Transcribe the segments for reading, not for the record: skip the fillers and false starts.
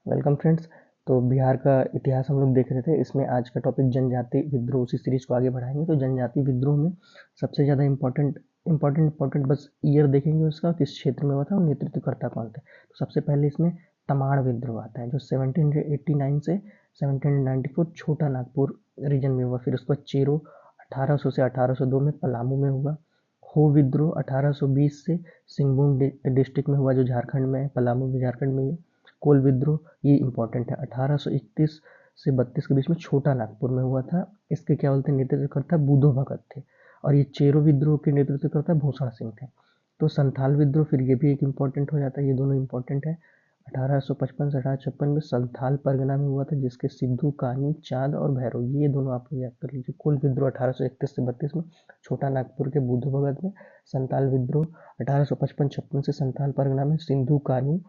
Welcome friends. तो बिहार का इतिहास हम लोग देख रहे थे। इसमें आज का टॉपिक जनजाति विद्रोह, उसी सीरीज को आगे बढ़ाएंगे। तो जनजाति विद्रोह में सबसे ज़्यादा इम्पोर्टेंट बस ईयर देखेंगे उसका, किस क्षेत्र में हुआ था और नेतृत्वकर्ता कौन थे। तो सबसे पहले इसमें तमाड़ विद्रोह आता है जो 1789 से 1794 छोटा नागपुर रीजन में हुआ। फिर उसके बाद चेरो 1800 से 1802 में पलामू में हुआ। हो विद्रोह 1820 से सिंहभूम डिस्ट्रिक्ट में हुआ जो झारखंड में है, पलामू भी झारखंड में ही है। कोल विद्रोह ये इंपॉर्टेंट है, 1831 से 32 के बीच में छोटा नागपुर में हुआ था। इसके क्या बोलते हैं, नेतृत्वकर्ता बुधो भगत थे। और ये चेरो विद्रोह के नेतृत्वकर्ता भूषण सिंह थे। तो संथाल विद्रोह फिर ये भी एक इम्पॉर्टेंट हो जाता है, ये दोनों इम्पॉर्टेंट है। 1855 से 1856 में संथाल परगना में हुआ था, जिसके सिद्धू, कानी, चांद और भैरव ये दोनों आप लोग याद कर लीजिए। कुल विद्रोह 1831 से 32 में छोटा नागपुर के बुधो भगत में। संथाल विद्रोह 1855-56 से संथाल परगना में सिंधु, कानू,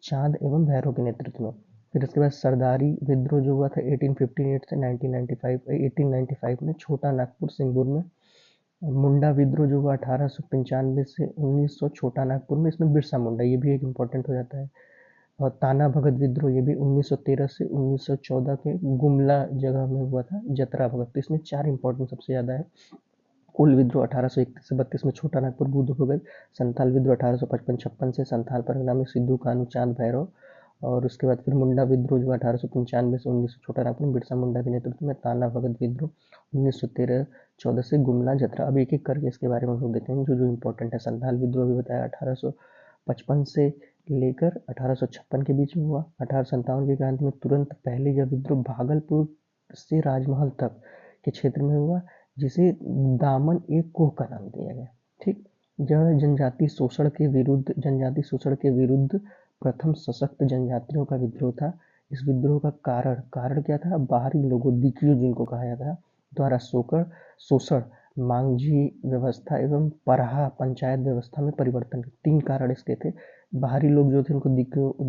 चांद एवं भैरव के नेतृत्व में। फिर उसके बाद सरदारी विद्रोह जो हुआ था 1858 से 1895 में छोटा नागपुर सिंगूर में। मुंडा विद्रोह जो हुआ 1895 से 1900 छोटा नागपुर में, इसमें बिरसा मुंडा ये भी एक इम्पोर्टेंट हो जाता है। और ताना भगत विद्रोह ये भी 1913 से 1914 के गुमला जगह में हुआ था, जतरा भगत। तो इसमें चार इंपॉर्टेंट सबसे ज़्यादा है। कुल विद्रोह 1831 से 32 में छोटा नागपुर बुधो भगत। संथाल विद्रोह 1855-56 से संथाल परगना में सिद्धू, कानू, चांद, भैरव। और उसके बाद फिर मुंडा विद्रोह जो 1895 से 1900 छोटा नागपुर में बिरसा मुंडा के नेतृत्व में। ताना भगत विद्रोह 1913-14 से गुमला जतरा। अब एक एक करके इसके बारे में हम लोग देखेंगे जो जो इम्पोर्टेंट है। संथाल विद्रोह भी बताया 1855 से लेकर 1856 के बीच में हुआ। 1857 की क्रांति में तुरंत पहले यह विद्रोह भागलपुर से राजमहल तक के क्षेत्र में हुआ, जिसे दामन एक कोह का नाम दिया गया। ठीक। यह जनजाति शोषण के विरुद्ध प्रथम सशक्त जनजातियों का विद्रोह था। इस विद्रोह का कारण क्या था, बाहरी लोगों, दिकियों जिनको कहा जाता है, द्वारा शोषण, मांझी व्यवस्था एवं परहा पंचायत व्यवस्था में परिवर्तन। तीन कारण इसके थे। बाहरी लोग जो थे उनको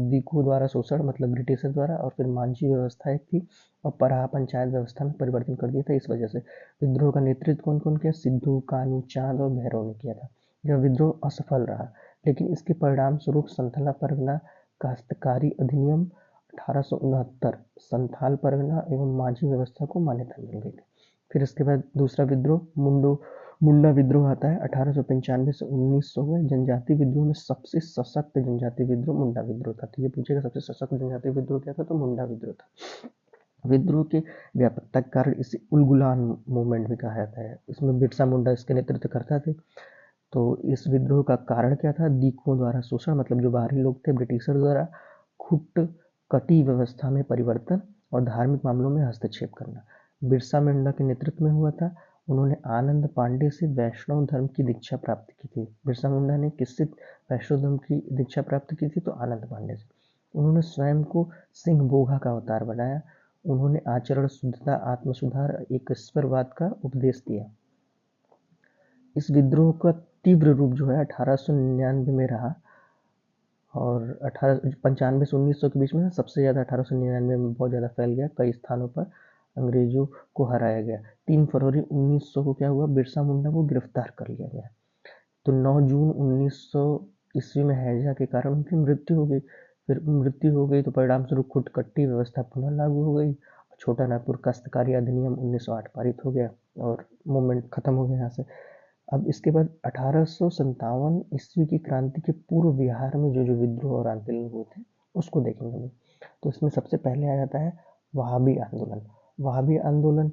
दिकुओं द्वारा शोषण मतलब ब्रिटिशर द्वारा, और फिर मांझी व्यवस्था एक थी, और परहा पंचायत व्यवस्था में परिवर्तन कर दिया था। इस वजह से विद्रोह का नेतृत्व कौन कौन किया, सिद्धू, कानू, चांद और भैरव ने किया था। यह विद्रोह असफल रहा, लेकिन इसके परिणाम स्वरूप संथाल परगना काश्तकारी अधिनियम 1869 संथाल परगना एवं मांझी व्यवस्था को मान्यता मिल गई थी। फिर इसके बाद दूसरा विद्रोह मुंडा विद्रोह आता है 1895 से 1900 में। जनजाति विद्रोह में सबसे सशक्त जनजाति विद्रोह मुंडा विद्रोह था। तो ये पूछेगा सबसे सशक्त जनजाति विद्रोह क्या था, तो मुंडा विद्रोह था। विद्रोह के व्यापकता के कारण इसे उलगुलान मूवमेंट भी कहा जाता है। इसमें बिरसा मुंडा इसके नेतृत्व करता थे। तो इस विद्रोह का कारण क्या था, दिकुओं द्वारा शोषण मतलब जो बाहरी लोग थे, ब्रिटिशर द्वारा खुट कटी व्यवस्था में परिवर्तन और धार्मिक मामलों में हस्तक्षेप करना। बिरसा मुंडा के नेतृत्व में हुआ था। उन्होंने आनंद पांडे से वैष्णव धर्म की दीक्षा प्राप्त की थी। बिरसा मुंडा ने किससे वैष्णव धर्म की दीक्षा प्राप्त की थी, तो आनंद पांडे से। उन्होंने स्वयं को सिंह बोघा का अवतार बनाया। उन्होंने आचरण शुद्धता, आत्म सुधार, एकस्वरवाद का उपदेश दिया। इस विद्रोह का तीव्र रूप जो है 1899 में रहा, और 1895 से 1900 के बीच में सबसे ज़्यादा 1899 में बहुत ज़्यादा फैल गया। कई स्थानों पर अंग्रेजों को हराया गया। 3 फरवरी 1900 को क्या हुआ, बिरसा मुंडा को गिरफ्तार कर लिया गया। तो 9 जून 1900 ईस्वी में हैजा के कारण उनकी मृत्यु हो गई। फिर मृत्यु हो गई तो परिणाम स्वरूप खुटकट्टी व्यवस्था पुनः लागू हो गई। छोटा नागपुर काश्तकारी अधिनियम 1908 पारित हो गया और मूवमेंट खत्म हो गया यहाँ से। अब इसके बाद 1857 ईस्वी की क्रांति के पूर्व बिहार में जो जो विद्रोह और आंदोलन हुए थे उसको देखेंगे हम। तो इसमें सबसे पहले आ जाता है वहाबी आंदोलन। वहाबी आंदोलन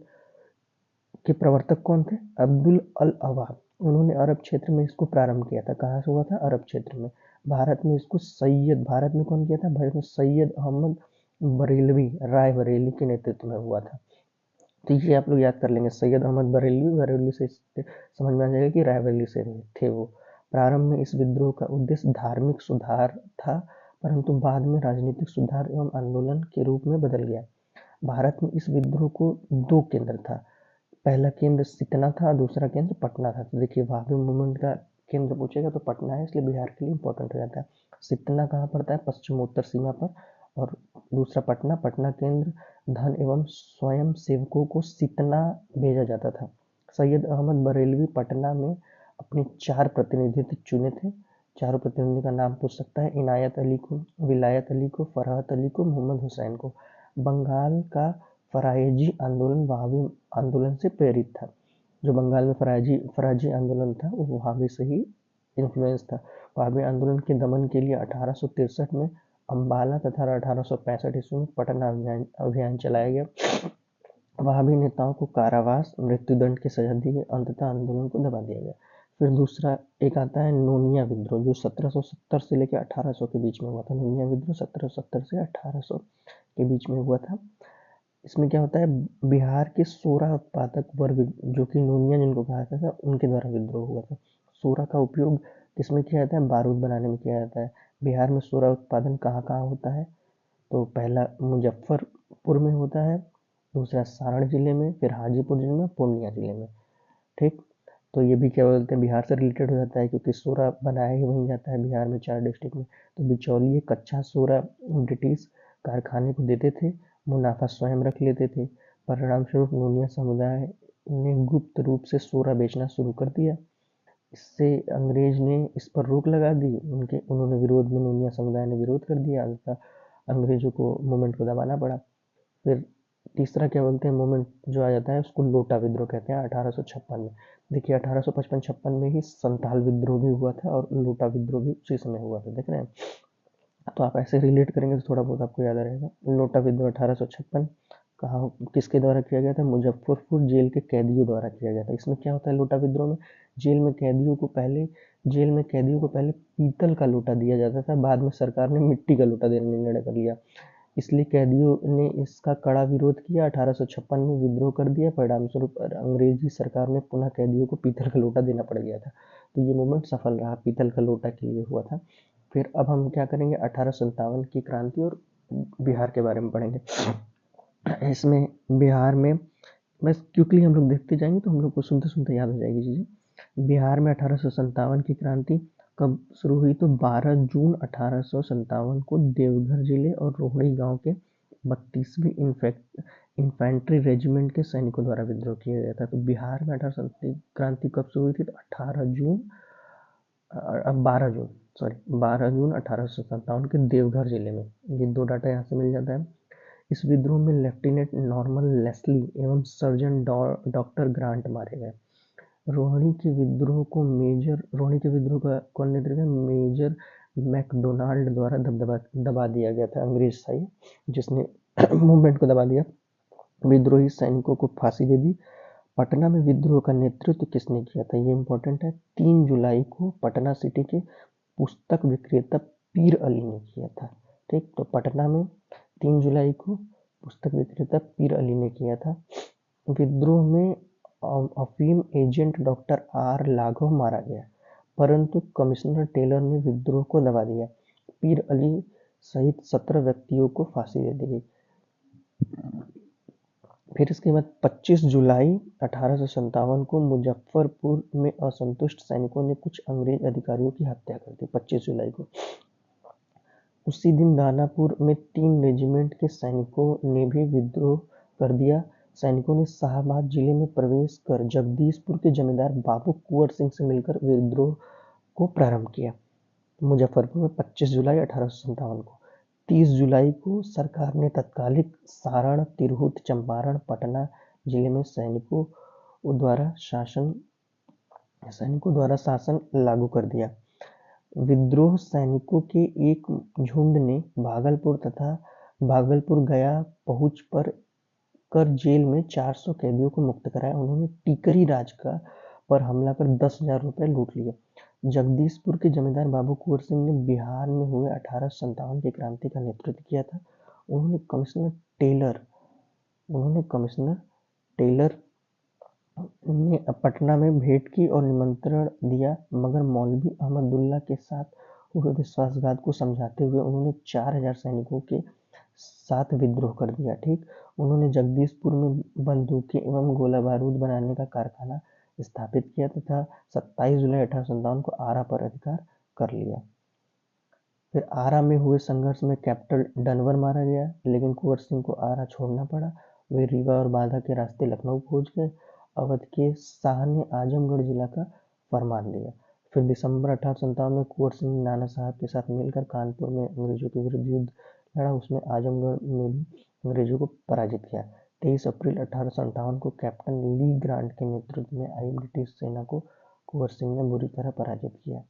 के प्रवर्तक कौन थे, अब्दुल अल अवाब। उन्होंने अरब क्षेत्र में इसको प्रारंभ किया था। कहाँ से हुआ था, अरब क्षेत्र में। भारत में कौन किया था, भारत में सैयद अहमद बरेलवी राय बरेली के नेतृत्व में हुआ था। तो ये आप लोग याद कर लेंगे, सैयद अहमद बरेलवी, बरेली से समझ में आ जाएगा कि रायबरेली से थे वो। प्रारंभ में इस विद्रोह का उद्देश्य धार्मिक सुधार था, परंतु बाद में राजनीतिक सुधार एवं आंदोलन के रूप में बदल गया। भारत में इस विद्रोह को दो केंद्र था। पहला केंद्र सितना था, दूसरा केंद्र पटना था। तो देखिए वहाबी मूवमेंट का केंद्र पूछेगा तो पटना है, इसलिए बिहार के लिए इंपॉर्टेंट हो जाता है। सितना कहाँ पड़ता है, पश्चिमोत्तर सीमा पर। और दूसरा पटना, पटना केंद्र धन एवं स्वयं सेवकों को सितना भेजा जाता था। सैयद अहमद बरेलवी पटना में अपने 4 प्रतिनिधित्व चुने थे, चारों प्रतिद्वंदी का नाम पूछ सकता है। इनायत अली को, विलायत अली को, फरहत अली को, मोहम्मद हुसैन को। बंगाल का फरायजी आंदोलन वहाबी आंदोलन से प्रेरित था। जो बंगाल में फराजी आंदोलन था वो वहाबी से ही इन्फ्लुएंस था। वहाबी आंदोलन के दमन के लिए 1863 में अम्बाला तथा 1865 ईस्वी में पटना अभियान चलाया गया। वहाबी नेताओं को कारावास, मृत्युदंड की सजा दी गई। अंततः आंदोलन को दबा दिया गया। फिर दूसरा एक आता है नोनिया विद्रोह, जो 1770 से लेकर 1800 के बीच में हुआ था। नोनिया विद्रोह 1770 से 1800 के बीच में हुआ था। इसमें क्या होता है, बिहार के सोरा उत्पादक वर्ग जो कि नोनिया जिनको कहा जाता था उनके द्वारा विद्रोह हुआ था। सोरा का उपयोग किसमें किया जाता है, बारूद बनाने में किया जाता है। बिहार में सोरा उत्पादन कहाँ कहाँ होता है, तो पहला मुजफ्फरपुर में होता है, दूसरा सारण जिले में, फिर हाजीपुर जिले में, पूर्णिया जिले में। ठीक, तो ये भी क्या बोलते हैं, बिहार से रिलेटेड हो जाता है क्योंकि सोरा बनाया ही वहीं जाता है बिहार में 4 डिस्ट्रिक्ट में। तो बिचौलिए कच्चा सोरा ब्रिटिश कारखाने को देते थे, मुनाफा स्वयं रख लेते थे। परिणाम स्वरूप नोनिया समुदाय ने गुप्त रूप से सोरा बेचना शुरू कर दिया। इससे अंग्रेज ने इस पर रोक लगा दी। उन्होंने विरोध में, नोनिया समुदाय ने विरोध कर दिया। अंततः अंग्रेजों को मूवमेंट को दबाना पड़ा। फिर तीसरा क्या बोलते हैं मूवमेंट जो आ जाता है उसको लोटा विद्रोह कहते हैं 1856 में। देखिए 1855-56 में ही संथाल विद्रोह भी हुआ था और लोटा विद्रोह भी उसी समय हुआ था, देख रहे हैं। तो आप ऐसे रिलेट करेंगे तो थोड़ा बहुत आपको याद रहेगा। लोटा विद्रोह 1856 कहाँ किसके द्वारा किया गया था, मुजफ्फरपुर जेल के कैदियों द्वारा किया गया था। इसमें क्या होता है लोटा विद्रोह में, जेल में कैदियों को पहले पीतल का लोटा दिया जाता था, बाद में सरकार ने मिट्टी का लोटा देने का निर्णय कर लिया। इसलिए कैदियों ने इसका कड़ा विरोध किया, 1856 में विद्रोह कर दिया। परिणाम स्वरूप अंग्रेजी सरकार ने पुनः कैदियों को पीतल का लोटा देना पड़ गया था। तो ये मूवमेंट सफल रहा, पीतल का लोटा के लिए हुआ था। फिर अब हम क्या करेंगे, 1857 की क्रांति और बिहार के बारे में पढ़ेंगे। इसमें बिहार में बस क्विकली हम लोग देखते जाएंगे तो हम लोग को सुनते सुनते याद हो जाएगी चीज़ें। बिहार में 1857 की क्रांति कब शुरू हुई, तो 12 जून 1857 को देवघर जिले और रोहड़ी गांव के 32वीं इन्फेंट्री रेजिमेंट के सैनिकों द्वारा विद्रोह किया गया था। तो बिहार में 1857 क्रांति कब शुरू हुई थी, तो 12 जून 1857 के देवघर जिले में। ये दो डाटा यहाँ से मिल जाता है। इस विद्रोह में लेफ्टिनेंट नॉर्मन लेस्ली एवं सर्जन डॉक्टर ग्रांट मारे गए। रोहिणी के विद्रोह का कौन नेतृत्व किया, मेजर मैकडोनाल्ड द्वारा दबा दिया गया था, अंग्रेज शाही जिसने मूवमेंट को दबा दिया। विद्रोही सैनिकों को फांसी दे दी। पटना में विद्रोह का नेतृत्व किसने किया था, ये इंपॉर्टेंट है। 3 जुलाई को पटना सिटी के पुस्तक विक्रेता पीर अली ने किया था। ठीक, तो पटना में 3 जुलाई को पुस्तक विक्रेता पीर अली ने किया था। विद्रोह में अफीम एजेंट डॉक्टर आर लाघव मारा गया, परंतु कमिश्नर टेलर ने विद्रोह को दबा दिया। पीर अली सहित 17 व्यक्तियों को फांसी दे दी गई। फिर इसके बाद 25 जुलाई 1857 को मुजफ्फरपुर में असंतुष्ट सैनिकों ने कुछ अंग्रेज अधिकारियों की हत्या कर दी, 25 जुलाई को। उसी दिन दानापुर में 3 रेजिमेंट के सैनिकों ने भी विद्रोह कर दिया। सैनिकों ने शाहाबाद जिले में प्रवेश कर जगदीशपुर के जमींदार बाबू कुंवर सिंह से मिलकर विद्रोह को प्रारंभ किया। मुजफ्फरपुर में 25 जुलाई 1857 को। 30 जुलाई को सरकार ने तत्कालिक सारण, तिरहुत, चंपारण, पटना जिले में सैनिकों द्वारा शासन लागू कर दिया। विद्रोह सैनिकों के एक झुंड ने भागलपुर गया पहुंच कर जेल में 400 कैदियों को मुक्त कराया। उन्होंने टीकरी राज पर हमला कर 10,000 रुपए लूट लिए। जगदीशपुर के जमींदार बाबू कुंवर सिंह ने बिहार में हुए 1857 की क्रांति का नेतृत्व किया था। उन्होंने कमिश्नर टेलर ने पटना में भेंट की और निमंत्रण दिया, मगर मौलवी अहमदुल्ला के साथ हुए विश्वासघात को समझाते हुए उन्होंने 4,000 सैनिकों के साथ विद्रोह कर दिया। ठीक, उन्होंने जगदीशपुर में बंदूकें एवं गोला बारूद बनाने का कारखाना स्थापित किया तथा 27 जुलाई 1857 को आरा पर अधिकार कर लिया। फिर आरा में हुए संघर्ष में कैप्टन डनवर मारा गया, लेकिन कुंवर सिंह को आरा छोड़ना पड़ा। वे रीवा और बांदा के रास्ते लखनऊ पहुंच गए। अवध के शाह ने आजमगढ़ जिला का फरमान दिया। फिर दिसंबर 1857 में कुंवर सिंह ने नाना साहब के साथ मिलकर कानपुर में अंग्रेजों के विरुद्ध युद्ध लड़ा। उसमें आजमगढ़ में भी अंग्रेजों को पराजित किया। 23 अप्रैल 1858 को कैप्टन ली ग्रांट के नेतृत्व में आई ब्रिटिश सेना को कुंवर सिंह ने बुरी तरह पराजित किया।